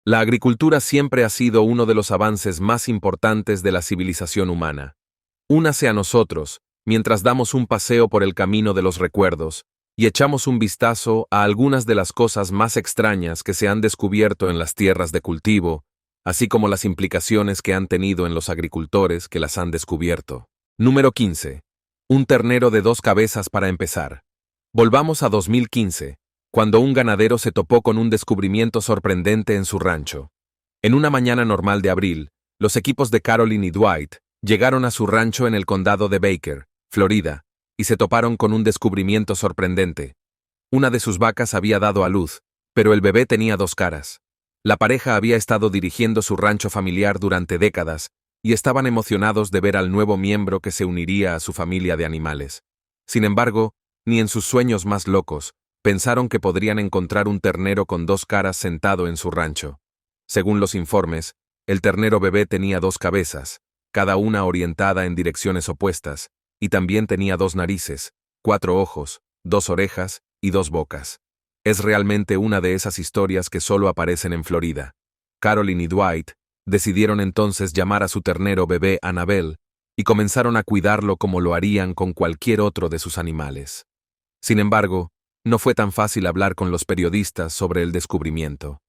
La agricultura siempre ha sido uno de los avances más importantes de la civilización humana. Únase a nosotros, mientras damos un paseo por el camino de los recuerdos, y echamos un vistazo a algunas de las cosas más extrañas que se han descubierto en las tierras de cultivo, así como las implicaciones que han tenido en los agricultores que las han descubierto. Número 15. Un ternero de 2 cabezas para empezar. Volvamos a 2015, cuando un ganadero se topó con un descubrimiento sorprendente en su rancho. En una mañana normal de abril, los equipos de Carolyn y Dwight llegaron a su rancho en el condado de Baker, Florida, y se toparon con un descubrimiento sorprendente. Una de sus vacas había dado a luz, pero el bebé tenía 2 caras. La pareja había estado dirigiendo su rancho familiar durante décadas y estaban emocionados de ver al nuevo miembro que se uniría a su familia de animales. Sin embargo, ni en sus sueños más locos, pensaron que podrían encontrar un ternero con 2 caras sentado en su rancho. Según los informes, el ternero bebé tenía 2 cabezas, cada una orientada en direcciones opuestas, y también tenía 2 narices, 4 ojos, 2 orejas y 2 bocas. Es realmente una de esas historias que solo aparecen en Florida. Carolyn y Dwight decidieron entonces llamar a su ternero bebé Annabelle y comenzaron a cuidarlo como lo harían con cualquier otro de sus animales. Sin embargo, no fue tan fácil hablar con los periodistas sobre el descubrimiento.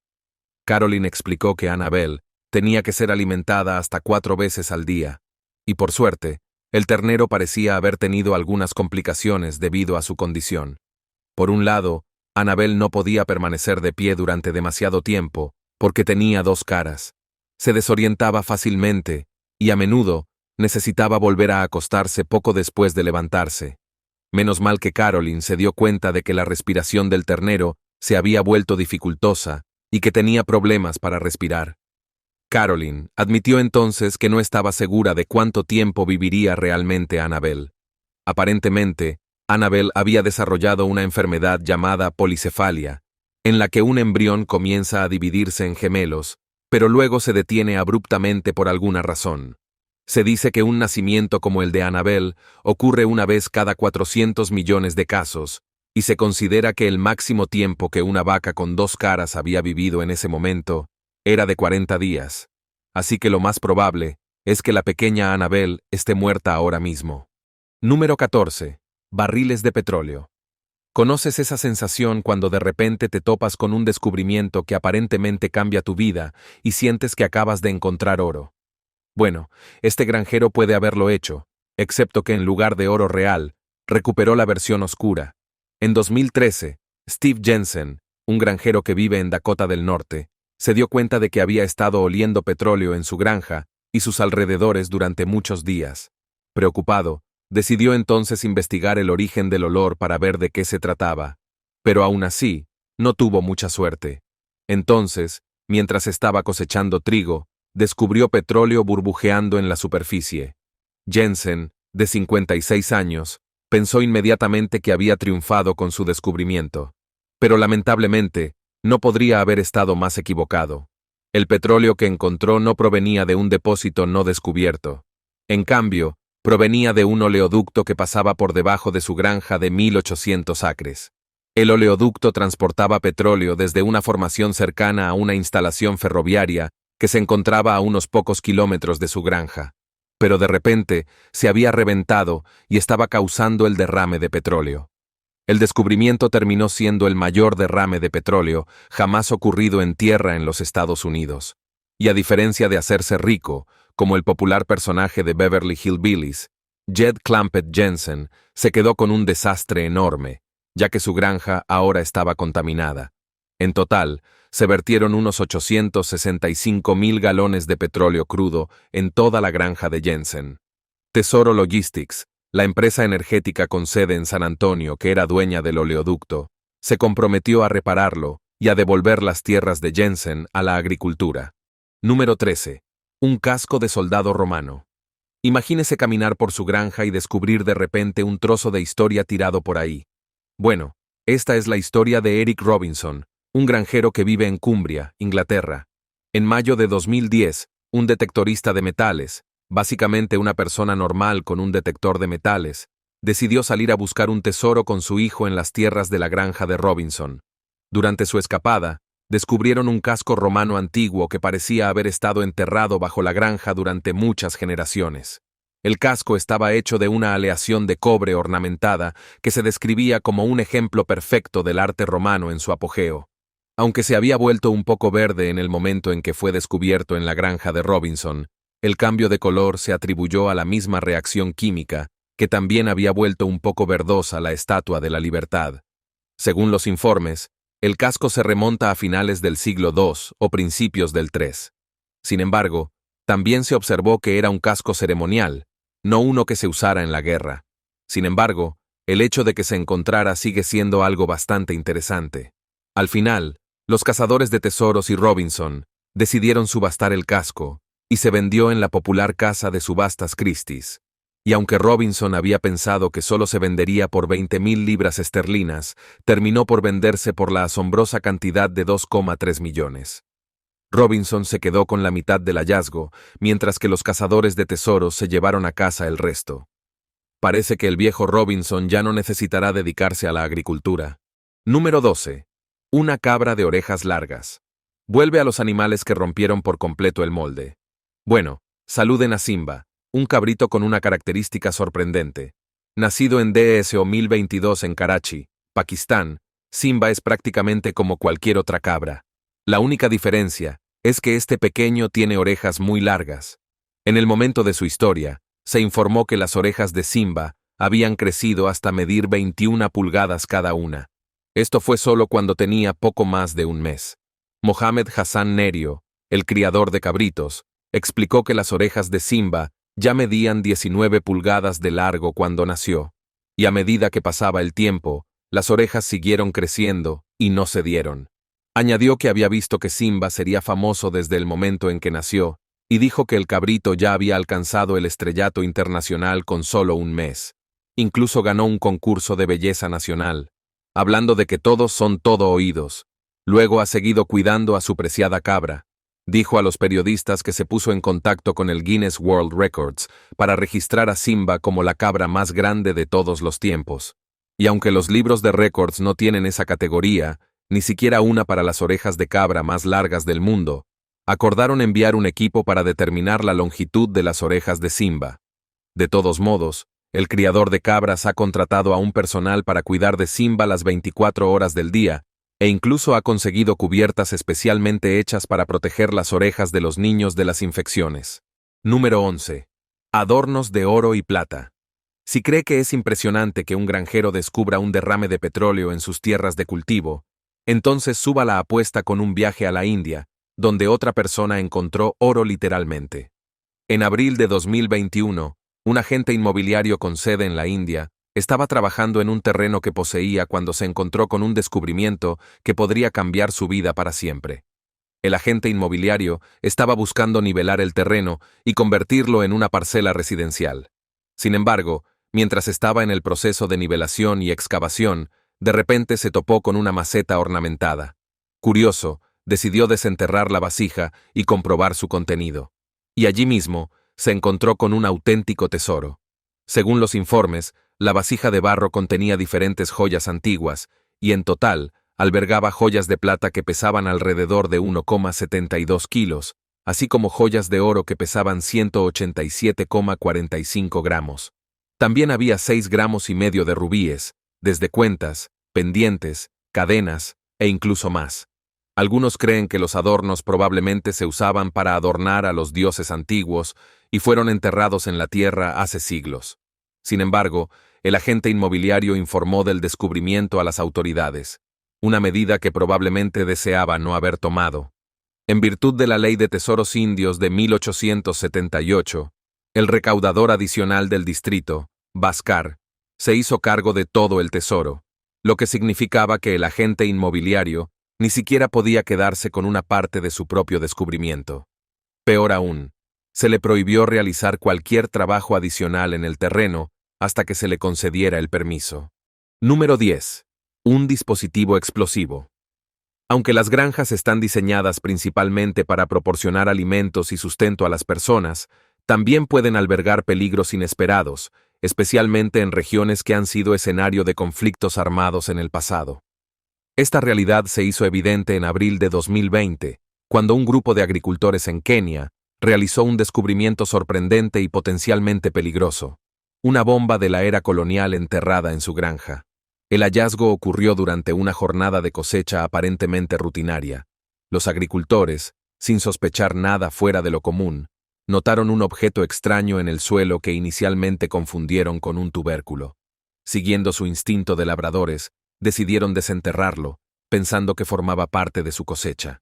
Carolyn explicó que Annabelle tenía que ser alimentada hasta 4 veces al día, y por suerte, el ternero parecía haber tenido algunas complicaciones debido a su condición. Por un lado, Annabelle no podía permanecer de pie durante demasiado tiempo porque tenía 2 caras. Se desorientaba fácilmente y a menudo necesitaba volver a acostarse poco después de levantarse. Menos mal que Carolyn se dio cuenta de que la respiración del ternero se había vuelto dificultosa y que tenía problemas para respirar. Carolyn admitió entonces que no estaba segura de cuánto tiempo viviría realmente Annabelle. Aparentemente, Annabelle había desarrollado una enfermedad llamada policefalia, en la que un embrión comienza a dividirse en gemelos, pero luego se detiene abruptamente por alguna razón. Se dice que un nacimiento como el de Annabelle ocurre una vez cada 400 millones de casos, y se considera que el máximo tiempo que una vaca con 2 caras había vivido en ese momento era de 40 días. Así que lo más probable es que la pequeña Annabelle esté muerta ahora mismo. Número 14. Barriles de petróleo. ¿Conoces esa sensación cuando de repente te topas con un descubrimiento que aparentemente cambia tu vida y sientes que acabas de encontrar oro? Bueno, este granjero puede haberlo hecho, excepto que en lugar de oro real, recuperó la versión oscura. En 2013, Steve Jensen, un granjero que vive en Dakota del Norte, se dio cuenta de que había estado oliendo petróleo en su granja y sus alrededores durante muchos días. Preocupado, decidió entonces investigar el origen del olor para ver de qué se trataba. Pero aún así, no tuvo mucha suerte. Entonces, mientras estaba cosechando trigo, descubrió petróleo burbujeando en la superficie. Jensen, de 56 años, pensó inmediatamente que había triunfado con su descubrimiento. Pero lamentablemente, no podría haber estado más equivocado. El petróleo que encontró no provenía de un depósito no descubierto. En cambio, provenía de un oleoducto que pasaba por debajo de su granja de 1.800 acres. El oleoducto transportaba petróleo desde una formación cercana a una instalación ferroviaria que se encontraba a unos pocos kilómetros de su granja. Pero de repente se había reventado y estaba causando el derrame de petróleo. El descubrimiento terminó siendo el mayor derrame de petróleo jamás ocurrido en tierra en los Estados Unidos. Y a diferencia de hacerse rico, como el popular personaje de Beverly Hillbillies, Jed Clampett Jensen se quedó con un desastre enorme, ya que su granja ahora estaba contaminada. En total, se vertieron unos 865,000 galones de petróleo crudo en toda la granja de Jensen. Tesoro Logistics, la empresa energética con sede en San Antonio que era dueña del oleoducto, se comprometió a repararlo y a devolver las tierras de Jensen a la agricultura. Número 13. Un casco de soldado romano. Imagínese caminar por su granja y descubrir de repente un trozo de historia tirado por ahí. Bueno, esta es la historia de Eric Robinson, un granjero que vive en Cumbria, Inglaterra. En mayo de 2010, un detectorista de metales, básicamente una persona normal con un detector de metales, decidió salir a buscar un tesoro con su hijo en las tierras de la granja de Robinson. Durante su escapada, descubrieron un casco romano antiguo que parecía haber estado enterrado bajo la granja durante muchas generaciones. El casco estaba hecho de una aleación de cobre ornamentada que se describía como un ejemplo perfecto del arte romano en su apogeo. Aunque se había vuelto un poco verde en el momento en que fue descubierto en la granja de Robinson, el cambio de color se atribuyó a la misma reacción química que también había vuelto un poco verdosa la Estatua de la Libertad. Según los informes, el casco se remonta a finales del siglo II o principios del III. Sin embargo, también se observó que era un casco ceremonial, no uno que se usara en la guerra. Sin embargo, el hecho de que se encontrara sigue siendo algo bastante interesante. Al final, los cazadores de tesoros y Robinson decidieron subastar el casco, y se vendió en la popular casa de subastas Christie's. Y aunque Robinson había pensado que solo se vendería por 20,000 libras esterlinas, terminó por venderse por la asombrosa cantidad de 2,3 millones. Robinson se quedó con la mitad del hallazgo, mientras que los cazadores de tesoros se llevaron a casa el resto. Parece que el viejo Robinson ya no necesitará dedicarse a la agricultura. Número 12. Una cabra de orejas largas. Vuelve a los animales que rompieron por completo el molde. Bueno, saluden a Simba, un cabrito con una característica sorprendente. Nacido en DSO 1022 en Karachi, Pakistán, Simba es prácticamente como cualquier otra cabra. La única diferencia es que este pequeño tiene orejas muy largas. En el momento de su historia, se informó que las orejas de Simba habían crecido hasta medir 21 pulgadas cada una. Esto fue solo cuando tenía poco más de un mes. Mohamed Hassan Nerio, el criador de cabritos, explicó que las orejas de Simba ya medían 19 pulgadas de largo cuando nació, y a medida que pasaba el tiempo, las orejas siguieron creciendo y no cedieron. Añadió que había visto que Simba sería famoso desde el momento en que nació, y dijo que el cabrito ya había alcanzado el estrellato internacional con solo un mes. Incluso ganó un concurso de belleza nacional, hablando de que todos son todo oídos. Luego ha seguido cuidando a su preciada cabra. Dijo a los periodistas que se puso en contacto con el Guinness World Records para registrar a Simba como la cabra más grande de todos los tiempos. Y aunque los libros de récords no tienen esa categoría, ni siquiera una para las orejas de cabra más largas del mundo, acordaron enviar un equipo para determinar la longitud de las orejas de Simba. De todos modos, el criador de cabras ha contratado a un personal para cuidar de Simba las 24 horas del día, e incluso ha conseguido cubiertas especialmente hechas para proteger las orejas de los niños de las infecciones. Número 11. Adornos de oro y plata. Si cree que es impresionante que un granjero descubra un derrame de petróleo en sus tierras de cultivo, entonces suba la apuesta con un viaje a la India, donde otra persona encontró oro literalmente. En abril de 2021, un agente inmobiliario con sede en la India estaba trabajando en un terreno que poseía cuando se encontró con un descubrimiento que podría cambiar su vida para siempre. El agente inmobiliario estaba buscando nivelar el terreno y convertirlo en una parcela residencial. Sin embargo, mientras estaba en el proceso de nivelación y excavación, de repente se topó con una maceta ornamentada. Curioso, decidió desenterrar la vasija y comprobar su contenido. Y allí mismo se encontró con un auténtico tesoro. Según los informes, la vasija de barro contenía diferentes joyas antiguas, y en total albergaba joyas de plata que pesaban alrededor de 1,72 kilos, así como joyas de oro que pesaban 187,45 gramos. También había 6,5 gramos de rubíes, desde cuentas, pendientes, cadenas, e incluso más. Algunos creen que los adornos probablemente se usaban para adornar a los dioses antiguos y fueron enterrados en la tierra hace siglos. Sin embargo, el agente inmobiliario informó del descubrimiento a las autoridades, una medida que probablemente deseaba no haber tomado. En virtud de la Ley de Tesoros Indios de 1878, el recaudador adicional del distrito, Bhaskar, se hizo cargo de todo el tesoro, lo que significaba que el agente inmobiliario ni siquiera podía quedarse con una parte de su propio descubrimiento. Peor aún, se le prohibió realizar cualquier trabajo adicional en el terreno hasta que se le concediera el permiso. Número 10. Un dispositivo explosivo. Aunque las granjas están diseñadas principalmente para proporcionar alimentos y sustento a las personas, también pueden albergar peligros inesperados, especialmente en regiones que han sido escenario de conflictos armados en el pasado. Esta realidad se hizo evidente en abril de 2020, cuando un grupo de agricultores en Kenia realizó un descubrimiento sorprendente y potencialmente peligroso: una bomba de la era colonial enterrada en su granja. El hallazgo ocurrió durante una jornada de cosecha aparentemente rutinaria. Los agricultores, sin sospechar nada fuera de lo común, notaron un objeto extraño en el suelo que inicialmente confundieron con un tubérculo. Siguiendo su instinto de labradores, decidieron desenterrarlo, pensando que formaba parte de su cosecha.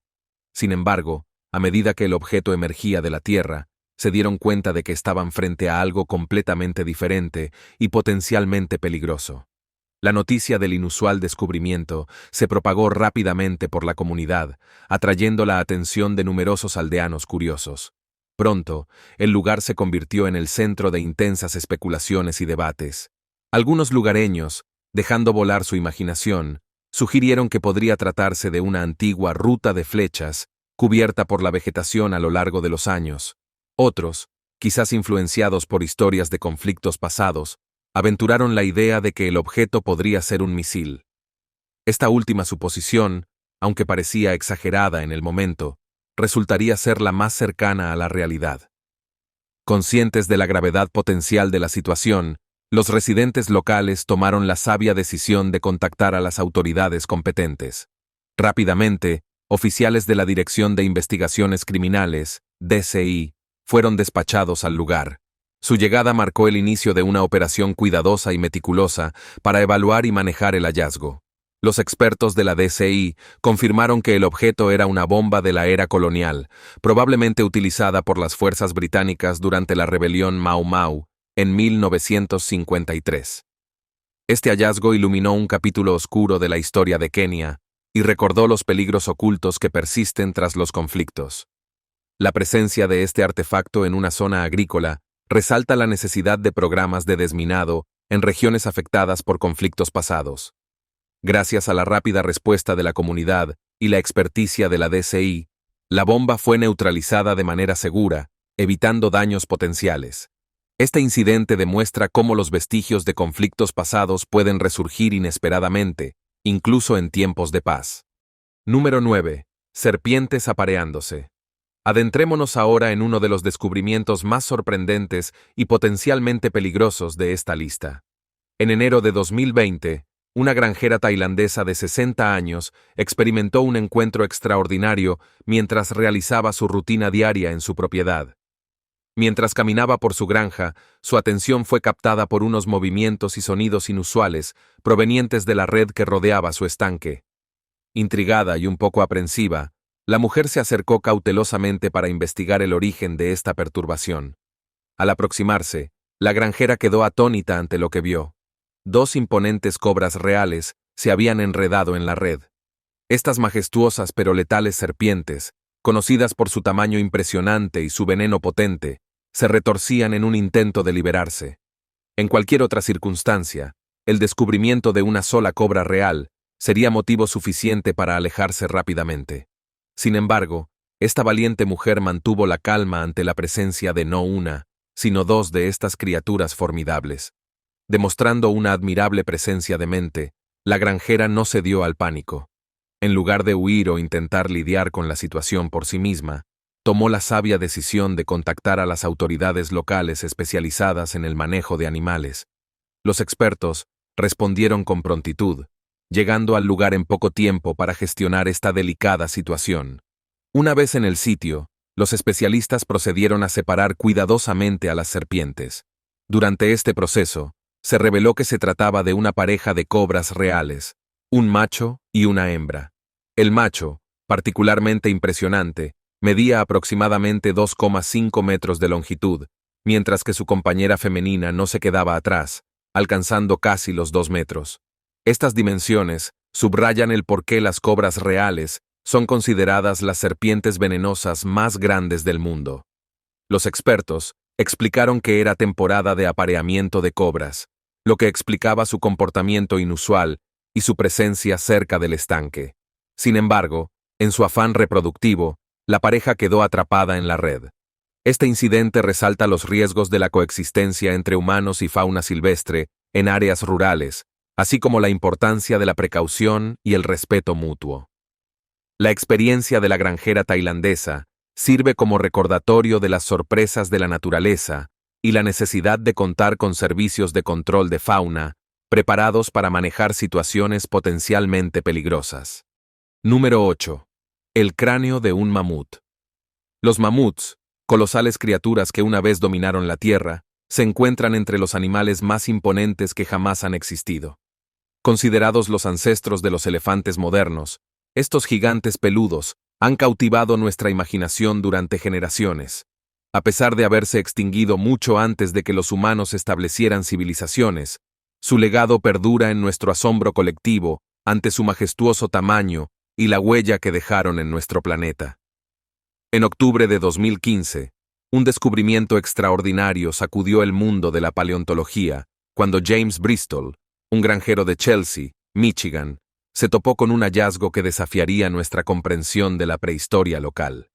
Sin embargo, a medida que el objeto emergía de la tierra, se dieron cuenta de que estaban frente a algo completamente diferente y potencialmente peligroso. La noticia del inusual descubrimiento se propagó rápidamente por la comunidad, atrayendo la atención de numerosos aldeanos curiosos. Pronto, el lugar se convirtió en el centro de intensas especulaciones y debates. Algunos lugareños, dejando volar su imaginación, sugirieron que podría tratarse de una antigua ruta de flechas cubierta por la vegetación a lo largo de los años. Otros, quizás influenciados por historias de conflictos pasados, aventuraron la idea de que el objeto podría ser un misil. Esta última suposición, aunque parecía exagerada en el momento, resultaría ser la más cercana a la realidad. Conscientes de la gravedad potencial de la situación, los residentes locales tomaron la sabia decisión de contactar a las autoridades competentes. Rápidamente, oficiales de la Dirección de Investigaciones Criminales, DCI, fueron despachados al lugar. Su llegada marcó el inicio de una operación cuidadosa y meticulosa para evaluar y manejar el hallazgo. Los expertos de la DCI confirmaron que el objeto era una bomba de la era colonial, probablemente utilizada por las fuerzas británicas durante la rebelión Mau Mau en 1953. Este hallazgo iluminó un capítulo oscuro de la historia de Kenia y recordó los peligros ocultos que persisten tras los conflictos. La presencia de este artefacto en una zona agrícola resalta la necesidad de programas de desminado en regiones afectadas por conflictos pasados. Gracias a la rápida respuesta de la comunidad y la experticia de la DCI, la bomba fue neutralizada de manera segura, evitando daños potenciales. Este incidente demuestra cómo los vestigios de conflictos pasados pueden resurgir inesperadamente, incluso en tiempos de paz. Número 9. Serpientes apareándose. Adentrémonos ahora en uno de los descubrimientos más sorprendentes y potencialmente peligrosos de esta lista. En enero de 2020, una granjera tailandesa de 60 años experimentó un encuentro extraordinario mientras realizaba su rutina diaria en su propiedad. Mientras caminaba por su granja, su atención fue captada por unos movimientos y sonidos inusuales provenientes de la red que rodeaba su estanque. Intrigada y un poco aprensiva, la mujer se acercó cautelosamente para investigar el origen de esta perturbación. Al aproximarse, la granjera quedó atónita ante lo que vio. 2 imponentes cobras reales se habían enredado en la red. Estas majestuosas pero letales serpientes, conocidas por su tamaño impresionante y su veneno potente, se retorcían en un intento de liberarse. En cualquier otra circunstancia, el descubrimiento de una sola cobra real sería motivo suficiente para alejarse rápidamente. Sin embargo, esta valiente mujer mantuvo la calma ante la presencia de no una, sino 2 de estas criaturas formidables. Demostrando una admirable presencia de mente, la granjera no cedió al pánico. En lugar de huir o intentar lidiar con la situación por sí misma, tomó la sabia decisión de contactar a las autoridades locales especializadas en el manejo de animales. Los expertos respondieron con prontitud, llegando al lugar en poco tiempo para gestionar esta delicada situación. Una vez en el sitio, los especialistas procedieron a separar cuidadosamente a las serpientes. Durante este proceso, se reveló que se trataba de una pareja de cobras reales, un macho y una hembra. El macho, particularmente impresionante, medía aproximadamente 2,5 metros de longitud, mientras que su compañera femenina no se quedaba atrás, alcanzando casi los 2 metros. Estas dimensiones subrayan el por qué las cobras reales son consideradas las serpientes venenosas más grandes del mundo. Los expertos explicaron que era temporada de apareamiento de cobras, lo que explicaba su comportamiento inusual y su presencia cerca del estanque. Sin embargo, en su afán reproductivo, la pareja quedó atrapada en la red. Este incidente resalta los riesgos de la coexistencia entre humanos y fauna silvestre en áreas rurales, así como la importancia de la precaución y el respeto mutuo. La experiencia de la granjera tailandesa sirve como recordatorio de las sorpresas de la naturaleza y la necesidad de contar con servicios de control de fauna preparados para manejar situaciones potencialmente peligrosas. Número 8. El cráneo de un mamut. Los mamuts, colosales criaturas que una vez dominaron la Tierra, se encuentran entre los animales más imponentes que jamás han existido. Considerados los ancestros de los elefantes modernos, estos gigantes peludos han cautivado nuestra imaginación durante generaciones. A pesar de haberse extinguido mucho antes de que los humanos establecieran civilizaciones, su legado perdura en nuestro asombro colectivo ante su majestuoso tamaño y la huella que dejaron en nuestro planeta. En octubre de 2015, un descubrimiento extraordinario sacudió el mundo de la paleontología cuando James Bristol, un granjero de Chelsea, Michigan, se topó con un hallazgo que desafiaría nuestra comprensión de la prehistoria local.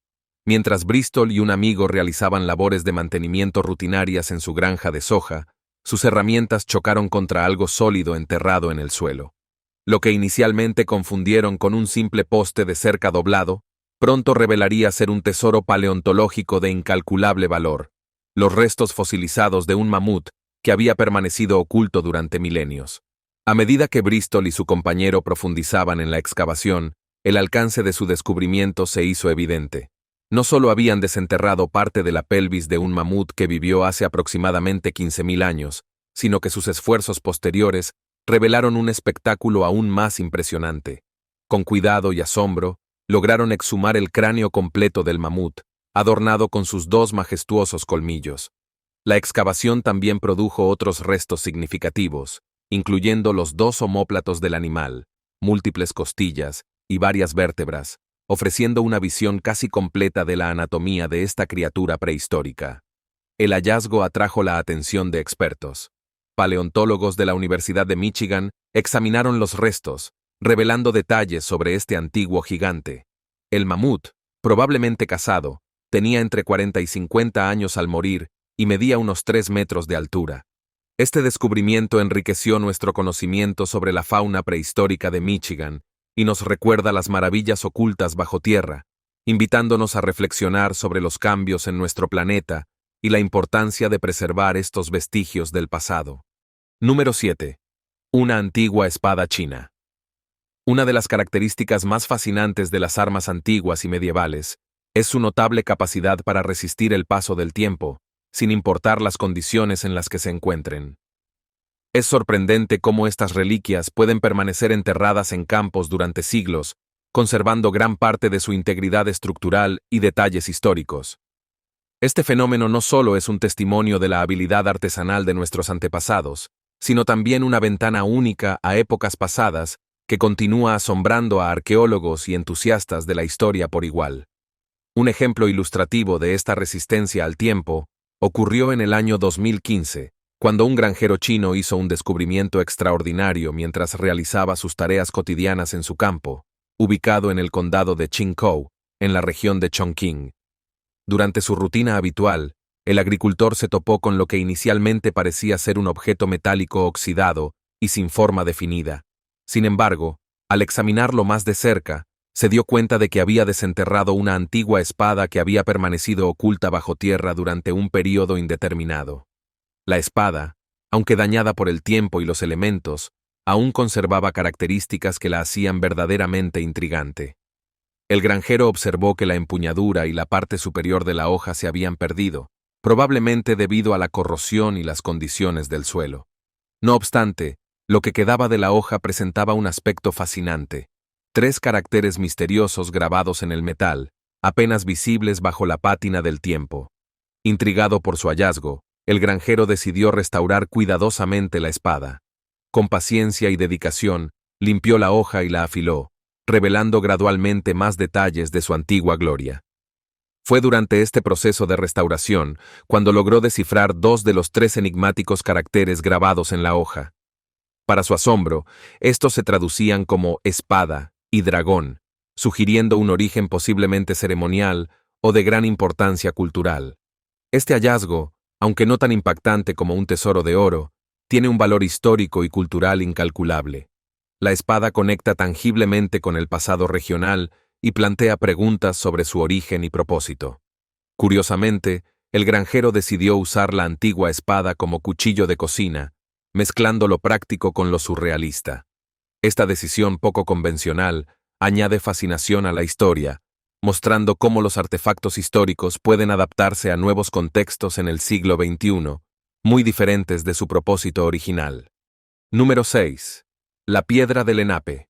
Mientras Bristol y un amigo realizaban labores de mantenimiento rutinarias en su granja de soja, sus herramientas chocaron contra algo sólido enterrado en el suelo. Lo que inicialmente confundieron con un simple poste de cerca doblado, pronto revelaría ser un tesoro paleontológico de incalculable valor, los restos fosilizados de un mamut que había permanecido oculto durante milenios. A medida que Bristol y su compañero profundizaban en la excavación, el alcance de su descubrimiento se hizo evidente. No solo habían desenterrado parte de la pelvis de un mamut que vivió hace aproximadamente 15.000 años, sino que sus esfuerzos posteriores revelaron un espectáculo aún más impresionante. Con cuidado y asombro, lograron exhumar el cráneo completo del mamut, adornado con sus dos majestuosos colmillos. La excavación también produjo otros restos significativos, incluyendo los dos omóplatos del animal, múltiples costillas y varias vértebras, ofreciendo una visión casi completa de la anatomía de esta criatura prehistórica. El hallazgo atrajo la atención de expertos. Paleontólogos de la Universidad de Michigan examinaron los restos, revelando detalles sobre este antiguo gigante. El mamut, probablemente cazado, tenía entre 40 y 50 años al morir y medía unos 3 metros de altura. Este descubrimiento enriqueció nuestro conocimiento sobre la fauna prehistórica de Michigan y nos recuerda las maravillas ocultas bajo tierra, invitándonos a reflexionar sobre los cambios en nuestro planeta y la importancia de preservar estos vestigios del pasado. Número 7. Una antigua espada china. Una de las características más fascinantes de las armas antiguas y medievales es su notable capacidad para resistir el paso del tiempo, sin importar las condiciones en las que se encuentren. Es sorprendente cómo estas reliquias pueden permanecer enterradas en campos durante siglos, conservando gran parte de su integridad estructural y detalles históricos. Este fenómeno no solo es un testimonio de la habilidad artesanal de nuestros antepasados, sino también una ventana única a épocas pasadas que continúa asombrando a arqueólogos y entusiastas de la historia por igual. Un ejemplo ilustrativo de esta resistencia al tiempo ocurrió en el año 2015, cuando un granjero chino hizo un descubrimiento extraordinario mientras realizaba sus tareas cotidianas en su campo, ubicado en el condado de Qingkou, en la región de Chongqing. Durante su rutina habitual, el agricultor se topó con lo que inicialmente parecía ser un objeto metálico oxidado y sin forma definida. Sin embargo, al examinarlo más de cerca, se dio cuenta de que había desenterrado una antigua espada que había permanecido oculta bajo tierra durante un período indeterminado. La espada, aunque dañada por el tiempo y los elementos, aún conservaba características que la hacían verdaderamente intrigante. El granjero observó que la empuñadura y la parte superior de la hoja se habían perdido, probablemente debido a la corrosión y las condiciones del suelo. No obstante, lo que quedaba de la hoja presentaba un aspecto fascinante. 3 caracteres misteriosos grabados en el metal, apenas visibles bajo la pátina del tiempo. Intrigado por su hallazgo, el granjero decidió restaurar cuidadosamente la espada. Con paciencia y dedicación, limpió la hoja y la afiló, revelando gradualmente más detalles de su antigua gloria. Fue durante este proceso de restauración cuando logró descifrar 2 de los 3 enigmáticos caracteres grabados en la hoja. Para su asombro, estos se traducían como espada y dragón, sugiriendo un origen posiblemente ceremonial o de gran importancia cultural. Este hallazgo, aunque no tan impactante como un tesoro de oro, Tiene un valor histórico y cultural incalculable. La espada conecta tangiblemente con el pasado regional y plantea preguntas sobre su origen y propósito. Curiosamente, el granjero decidió usar la antigua espada como cuchillo de cocina, mezclando lo práctico con lo surrealista. Esta decisión poco convencional añade fascinación a la historia, mostrando cómo los artefactos históricos pueden adaptarse a nuevos contextos en el siglo XXI, muy diferentes de su propósito original. Número 6. La piedra del Lenape.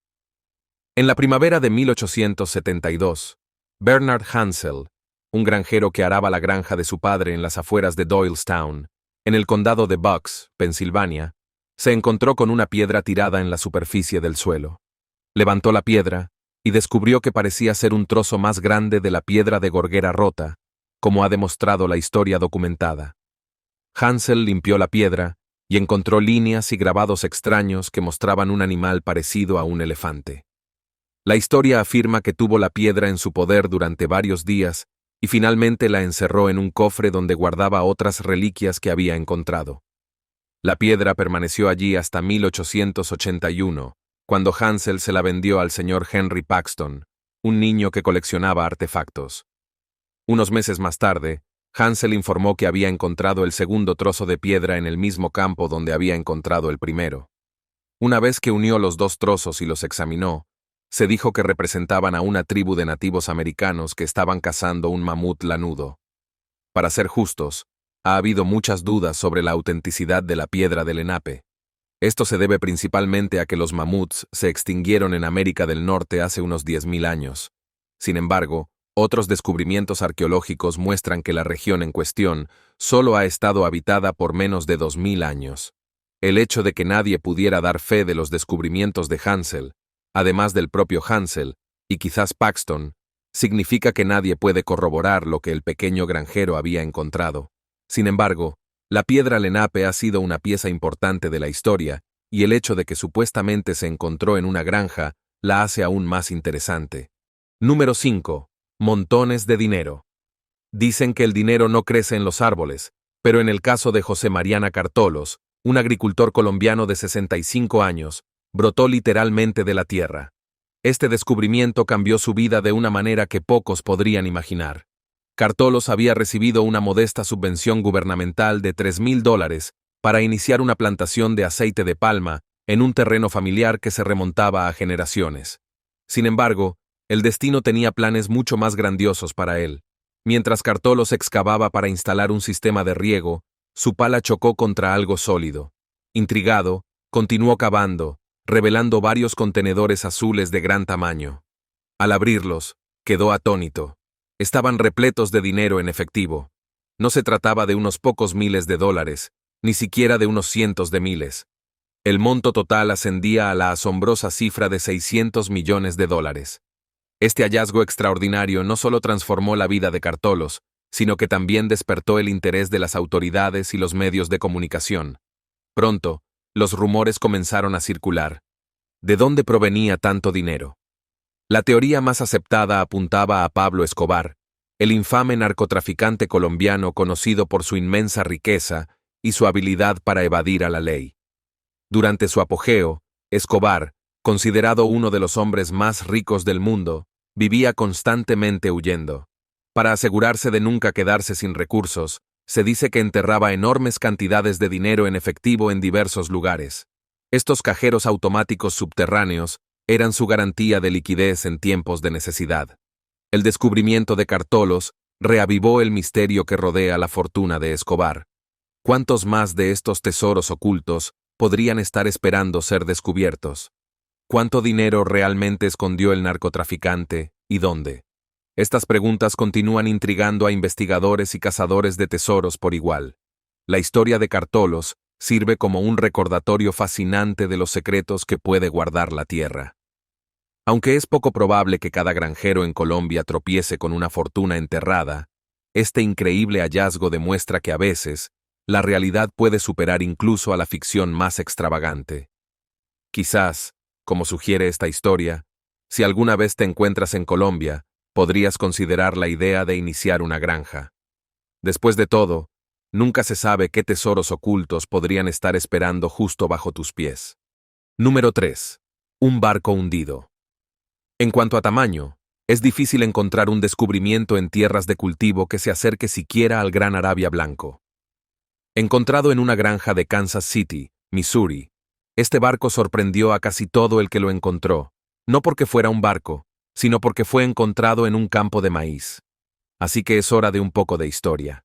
En la primavera de 1872, Bernard Hansel, un granjero que araba la granja de su padre en las afueras de Doylestown, en el condado de Bucks, Pensilvania, se encontró con una piedra tirada en la superficie del suelo. Levantó la piedra y descubrió que parecía ser un trozo más grande de la piedra de gorguera rota, como ha demostrado la historia documentada. Hansel limpió la piedra y encontró líneas y grabados extraños que mostraban un animal parecido a un elefante. La historia afirma que tuvo la piedra en su poder durante varios días y finalmente la encerró en un cofre donde guardaba otras reliquias que había encontrado. La piedra permaneció allí hasta 1881, cuando Hansel se la vendió al señor Henry Paxton, un niño que coleccionaba artefactos. Unos meses más tarde, Hansel informó que había encontrado el segundo trozo de piedra en el mismo campo donde había encontrado el primero. Una vez que unió los dos trozos y los examinó, se dijo que representaban a una tribu de nativos americanos que estaban cazando un mamut lanudo. Para ser justos, ha habido muchas dudas sobre la autenticidad de la piedra del Lenape. Esto se debe principalmente a que los mamuts se extinguieron en América del Norte hace unos 10.000 años. Sin embargo, otros descubrimientos arqueológicos muestran que la región en cuestión solo ha estado habitada por menos de 2.000 años. El hecho de que nadie pudiera dar fe de los descubrimientos de Hansel, además del propio Hansel, y quizás Paxton, significa que nadie puede corroborar lo que el pequeño granjero había encontrado. Sin embargo, la piedra Lenape ha sido una pieza importante de la historia, y el hecho de que supuestamente se encontró en una granja la hace aún más interesante. Número 5. Montones de dinero. Dicen que el dinero no crece en los árboles, pero en el caso de José Mariana Cartolos, un agricultor colombiano de 65 años, brotó literalmente de la tierra. Este descubrimiento cambió su vida de una manera que pocos podrían imaginar. Cartolos había recibido una modesta subvención gubernamental de $3.000 para iniciar una plantación de aceite de palma en un terreno familiar que se remontaba a generaciones. Sin embargo, el destino tenía planes mucho más grandiosos para él. Mientras Cartolos excavaba para instalar un sistema de riego, su pala chocó contra algo sólido. Intrigado, continuó cavando, revelando varios contenedores azules de gran tamaño. Al abrirlos, quedó atónito. Estaban repletos de dinero en efectivo. No se trataba de unos pocos miles de dólares, ni siquiera de unos cientos de miles. El monto total ascendía a la asombrosa cifra de $600 millones. Este hallazgo extraordinario no solo transformó la vida de Cartolos, sino que también despertó el interés de las autoridades y los medios de comunicación. Pronto, los rumores comenzaron a circular. ¿De dónde provenía tanto dinero? La teoría más aceptada apuntaba a Pablo Escobar, el infame narcotraficante colombiano conocido por su inmensa riqueza y su habilidad para evadir a la ley. Durante su apogeo, Escobar, considerado uno de los hombres más ricos del mundo, vivía constantemente huyendo. Para asegurarse de nunca quedarse sin recursos, se dice que enterraba enormes cantidades de dinero en efectivo en diversos lugares. Estos cajeros automáticos subterráneos eran su garantía de liquidez en tiempos de necesidad. El descubrimiento de Cartolos reavivó el misterio que rodea la fortuna de Escobar. ¿Cuántos más de estos tesoros ocultos podrían estar esperando ser descubiertos? ¿Cuánto dinero realmente escondió el narcotraficante y dónde? Estas preguntas continúan intrigando a investigadores y cazadores de tesoros por igual. La historia de Cartolos sirve como un recordatorio fascinante de los secretos que puede guardar la tierra. Aunque es poco probable que cada granjero en Colombia tropiece con una fortuna enterrada, este increíble hallazgo demuestra que a veces, la realidad puede superar incluso a la ficción más extravagante. Quizás, como sugiere esta historia, si alguna vez te encuentras en Colombia, podrías considerar la idea de iniciar una granja. Después de todo, Nunca se sabe qué tesoros ocultos podrían estar esperando justo bajo tus pies. Número 3. Un barco hundido. En cuanto a tamaño, es difícil encontrar un descubrimiento en tierras de cultivo que se acerque siquiera al Gran Arabia Blanco. Encontrado en una granja de Kansas City, Missouri, este barco sorprendió a casi todo el que lo encontró, no porque fuera un barco, sino porque fue encontrado en un campo de maíz. Así que es hora de un poco de historia.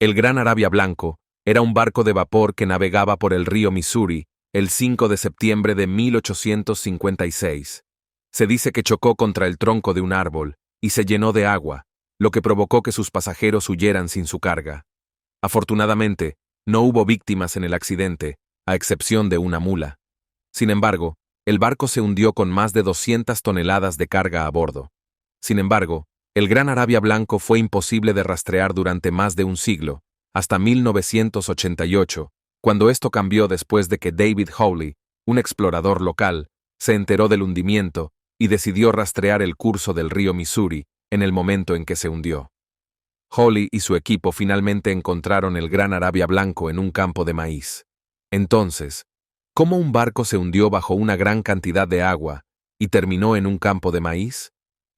El Gran Arabia Blanco era un barco de vapor que navegaba por el río Missouri el 5 de septiembre de 1856. Se dice que chocó contra el tronco de un árbol y se llenó de agua, lo que provocó que sus pasajeros huyeran sin su carga. Afortunadamente, no hubo víctimas en el accidente, a excepción de una mula. Sin embargo, el barco se hundió con más de 200 toneladas de carga a bordo. Sin embargo, el Gran Arabia Blanco fue imposible de rastrear durante más de un siglo, hasta 1988, cuando esto cambió después de que David Hawley, un explorador local, se enteró del hundimiento y decidió rastrear el curso del río Missouri en el momento en que se hundió. Hawley y su equipo finalmente encontraron el Gran Arabia Blanco en un campo de maíz. Entonces, ¿cómo un barco se hundió bajo una gran cantidad de agua y terminó en un campo de maíz?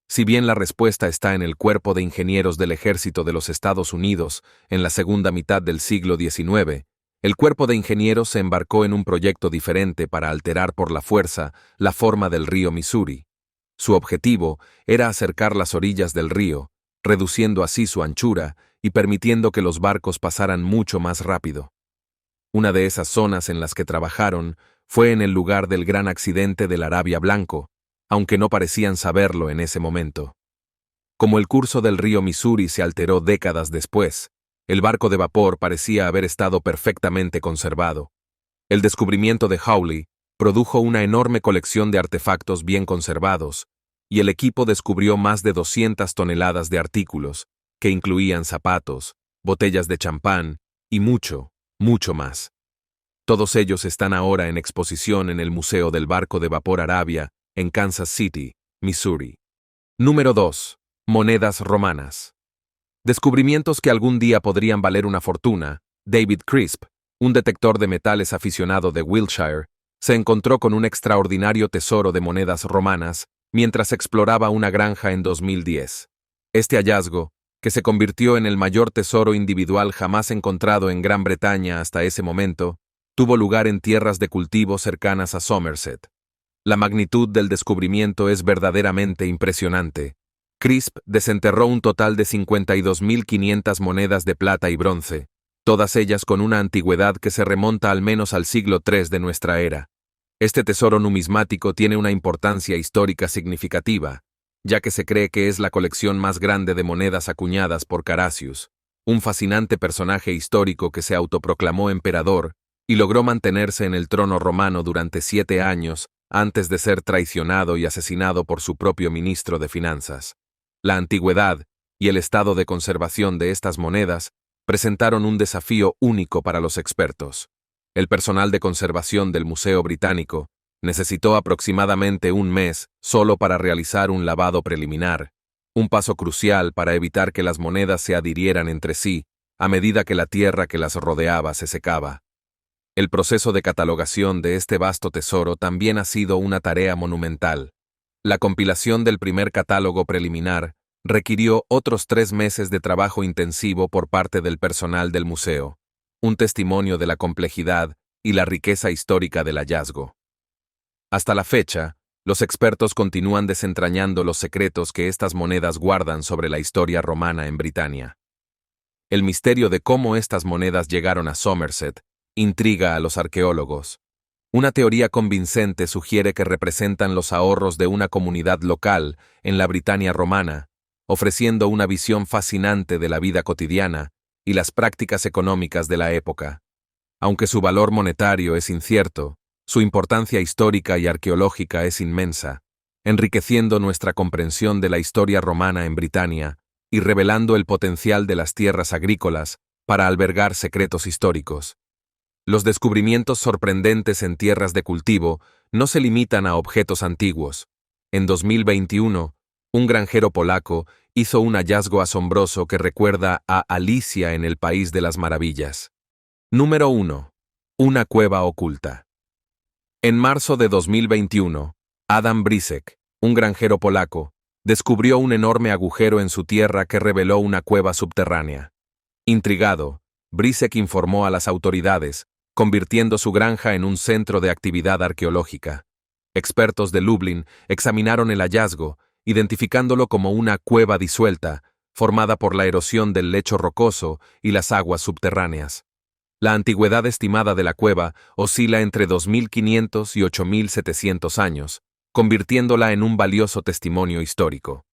Si bien la respuesta está en el Cuerpo de Ingenieros del Ejército de los Estados Unidos en la segunda mitad del siglo XIX, el Cuerpo de Ingenieros se embarcó en un proyecto diferente para alterar por la fuerza la forma del río Missouri. Su objetivo era acercar las orillas del río, reduciendo así su anchura y permitiendo que los barcos pasaran mucho más rápido. Una de esas zonas en las que trabajaron fue en el lugar del gran accidente del Arabia Blanco, aunque no parecían saberlo en ese momento. Como el curso del río Missouri se alteró décadas después, el barco de vapor parecía haber estado perfectamente conservado. El descubrimiento de Hawley produjo una enorme colección de artefactos bien conservados, y el equipo descubrió más de 200 toneladas de artículos, que incluían zapatos, botellas de champán y mucho, mucho más. Todos ellos están ahora en exposición en el Museo del Barco de Vapor Arabia, en Kansas City, Missouri. Número 2. Monedas romanas. Descubrimientos que algún día podrían valer una fortuna. David Crisp, un detector de metales aficionado de Wiltshire, se encontró con un extraordinario tesoro de monedas romanas mientras exploraba una granja en 2010. Este hallazgo, que se convirtió en el mayor tesoro individual jamás encontrado en Gran Bretaña hasta ese momento, tuvo lugar en tierras de cultivo cercanas a Somerset. La magnitud del descubrimiento es verdaderamente impresionante. Crisp desenterró un total de 52.500 monedas de plata y bronce, todas ellas con una antigüedad que se remonta al menos al siglo III de nuestra era. Este tesoro numismático tiene una importancia histórica significativa, ya que se cree que es la colección más grande de monedas acuñadas por Caraccius, un fascinante personaje histórico que se autoproclamó emperador y logró mantenerse en el trono romano durante 7 años antes de ser traicionado y asesinado por su propio ministro de Finanzas. La antigüedad y el estado de conservación de estas monedas presentaron un desafío único para los expertos. El personal de conservación del Museo Británico necesitó aproximadamente un mes solo para realizar un lavado preliminar, un paso crucial para evitar que las monedas se adhirieran entre sí a medida que la tierra que las rodeaba se secaba. El proceso de catalogación de este vasto tesoro también ha sido una tarea monumental. La compilación del primer catálogo preliminar requirió otros 3 meses de trabajo intensivo por parte del personal del museo, un testimonio de la complejidad y la riqueza histórica del hallazgo. Hasta la fecha, los expertos continúan desentrañando los secretos que estas monedas guardan sobre la historia romana en Britania. El misterio de cómo estas monedas llegaron a Somerset intriga a los arqueólogos. Una teoría convincente sugiere que representan los ahorros de una comunidad local en la Britania romana, ofreciendo una visión fascinante de la vida cotidiana y las prácticas económicas de la época. Aunque su valor monetario es incierto, su importancia histórica y arqueológica es inmensa, enriqueciendo nuestra comprensión de la historia romana en Britania y revelando el potencial de las tierras agrícolas para albergar secretos históricos. Los descubrimientos sorprendentes en tierras de cultivo no se limitan a objetos antiguos. En 2021, un granjero polaco hizo un hallazgo asombroso que recuerda a Alicia en el País de las Maravillas. Número 1. Una cueva oculta. En marzo de 2021, Adam Brisek, un granjero polaco, descubrió un enorme agujero en su tierra que reveló una cueva subterránea. Intrigado, Brisek informó a las autoridades, convirtiendo su granja en un centro de actividad arqueológica. Expertos de Lublin examinaron el hallazgo, identificándolo como una cueva disuelta, formada por la erosión del lecho rocoso y las aguas subterráneas. La antigüedad estimada de la cueva oscila entre 2.500 y 8.700 años, convirtiéndola en un valioso testimonio histórico.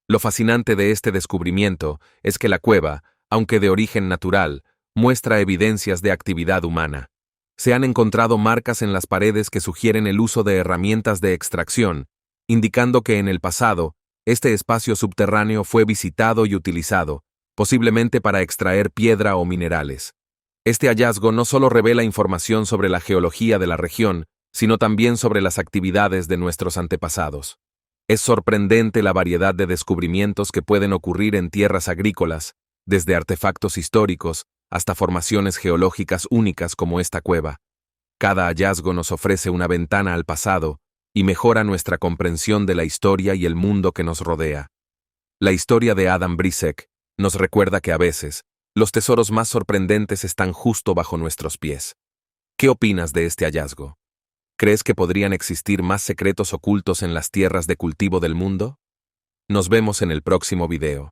Lo fascinante de este descubrimiento es que la cueva, aunque de origen natural, muestra evidencias de actividad humana. Se han encontrado marcas en las paredes que sugieren el uso de herramientas de extracción, indicando que en el pasado, este espacio subterráneo fue visitado y utilizado, posiblemente para extraer piedra o minerales. Este hallazgo no solo revela información sobre la geología de la región, sino también sobre las actividades de nuestros antepasados. Es sorprendente la variedad de descubrimientos que pueden ocurrir en tierras agrícolas, desde artefactos históricos hasta formaciones geológicas únicas como esta cueva. Cada hallazgo nos ofrece una ventana al pasado y mejora nuestra comprensión de la historia y el mundo que nos rodea. La historia de Adam Brisek nos recuerda que a veces, los tesoros más sorprendentes están justo bajo nuestros pies. ¿Qué opinas de este hallazgo? ¿Crees que podrían existir más secretos ocultos en las tierras de cultivo del mundo? Nos vemos en el próximo video.